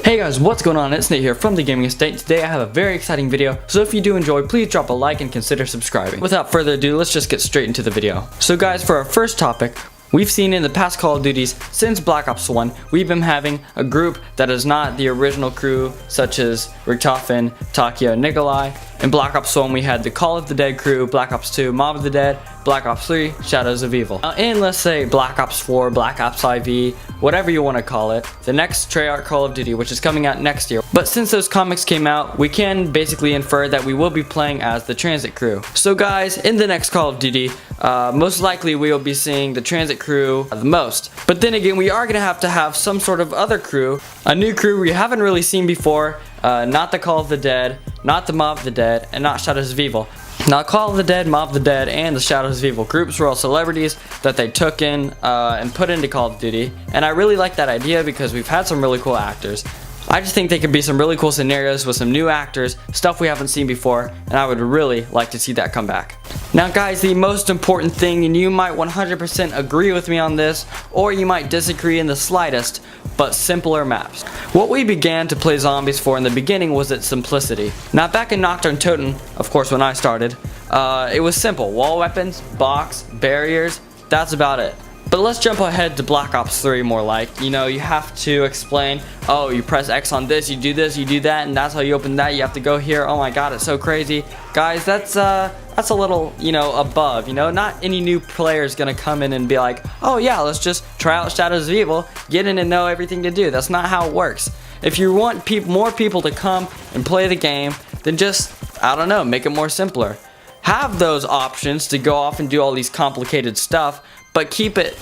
Hey guys, what's going on? It's Nate here from the Gaming Estate. Today I have a very exciting video, so if you do enjoy, please drop a like and consider subscribing. Without further ado, let's just get straight into the video. So guys, for our first topic, we've seen in the past Call of Duties since Black Ops 1, we've been having a group that is not the original crew, such as Richtofen, Takio, Nikolai. In Black Ops 1, we had the Call of the Dead crew, Black Ops 2, Mob of the Dead, Black Ops 3, Shadows of Evil. Now, in let's say Black Ops 4, Black Ops IV, whatever you want to call it, the next Treyarch Call of Duty, which is coming out next year. But since those comics came out, we can basically infer that we will be playing as the Transit crew. So guys, in the next Call of Duty, most likely we will be seeing the Transit crew the most. But then again, we are going to have some sort of other crew, a new crew we haven't really seen before, not the Call of the Dead, not the Mob of the Dead, and not Shadows of Evil. Now, Call of the Dead, Mob of the Dead, and the Shadows of Evil groups were all celebrities that they took in and put into Call of Duty, and I really like that idea because we've had some really cool actors. I just think they could be some really cool scenarios with some new actors, stuff we haven't seen before, and I would really like to see that come back. Now guys, the most important thing, and you might 100% agree with me on this, or you might disagree in the slightest, but simpler maps. What we began to play zombies for in the beginning was its simplicity. Now back in Nocturne Toten, of course when I started, it was simple. Wall weapons, box, barriers, that's about it. But let's jump ahead to Black Ops 3 more like. You know, you have to explain, oh, you press X on this, you do this, you do that, and that's how you open that. You have to go here. Oh my god, it's so crazy. Guys, that's a little, you know, above, you know. Not any new player is going to come in and be like, oh yeah, let's just try out Shadows of Evil, get in and know everything to do. That's not how it works. If you want more people to come and play the game, then just, I don't know, make it more simpler. Have those options to go off and do all these complicated stuff, but keep it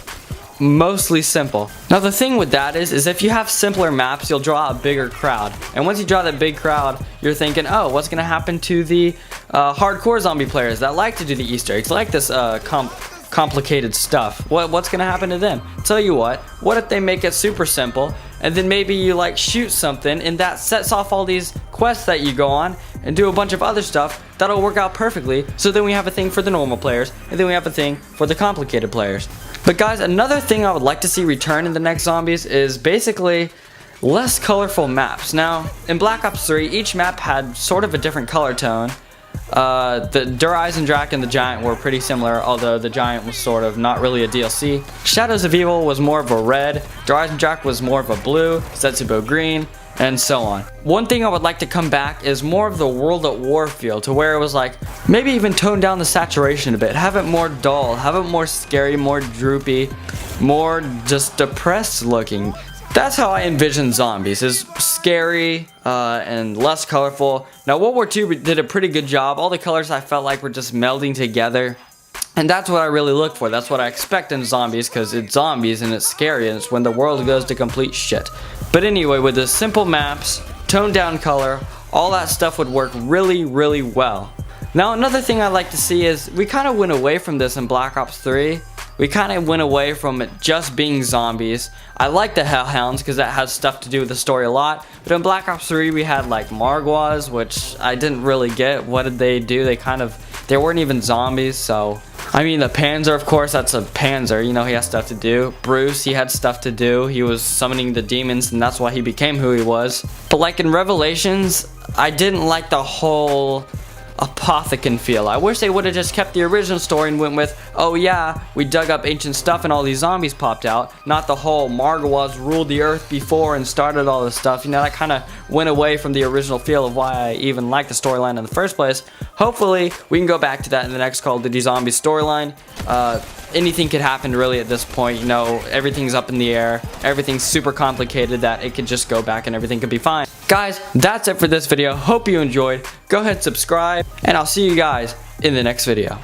mostly simple. Now the thing with that is if you have simpler maps, you'll draw a bigger crowd. And once you draw that big crowd, you're thinking, oh, what's gonna happen to the hardcore zombie players that like to do the Easter eggs, like this complicated stuff? What's gonna happen to them? Tell you what if they make it super simple, and then maybe you like shoot something and that sets off all these quests that you go on and do a bunch of other stuff that'll work out perfectly. So then we have a thing for the normal players, and then we have a thing for the complicated players. But guys, another thing I would like to see return in the next zombies is basically less colorful maps. Now in Black Ops 3, each map had sort of a different color tone. The Der Eisendrache and the Giant were pretty similar, although the Giant was sort of not really a DLC. Shadows of Evil was more of a red, Der Eisendrache was more of a blue, Setsubo green, and so on. One thing I would like to come back is more of the world at Warfield, to where it was like, maybe even tone down the saturation a bit, have it more dull, have it more scary, more droopy, more just depressed looking. That's how I envision zombies, is scary and less colorful. Now World War II did a pretty good job. All the colors I felt like were just melding together. And that's what I really look for. That's what I expect in zombies, because it's zombies and it's scary and it's when the world goes to complete shit. But anyway, with the simple maps, toned down color, all that stuff would work really, really well. Now another thing I'd like to see is, we kind of went away from this in Black Ops 3. We kind of went away from it just being zombies. I like the Hellhounds because that has stuff to do with the story a lot. But in Black Ops 3 we had like Margwas, which I didn't really get. What did they do? They weren't even zombies, so... I mean, the Panzer, of course, that's a Panzer, you know, he has stuff to do. Bruce, he had stuff to do. He was summoning the demons, and that's why he became who he was. But like in Revelations, I didn't like the whole Apothecon feel. I wish they would have just kept the original story and went with, oh yeah, we dug up ancient stuff and all these zombies popped out. Not the whole Margwas ruled the earth before and started all this stuff. You know, that kind of went away from the original feel of why I even liked the storyline in the first place. Hopefully, we can go back to that in the next Call of Duty Zombies storyline. Anything could happen really at this point, you know, everything's up in the air, everything's super complicated that it could just go back and everything could be fine. Guys, that's it for this video. Hope you enjoyed. Go ahead, subscribe, and I'll see you guys in the next video.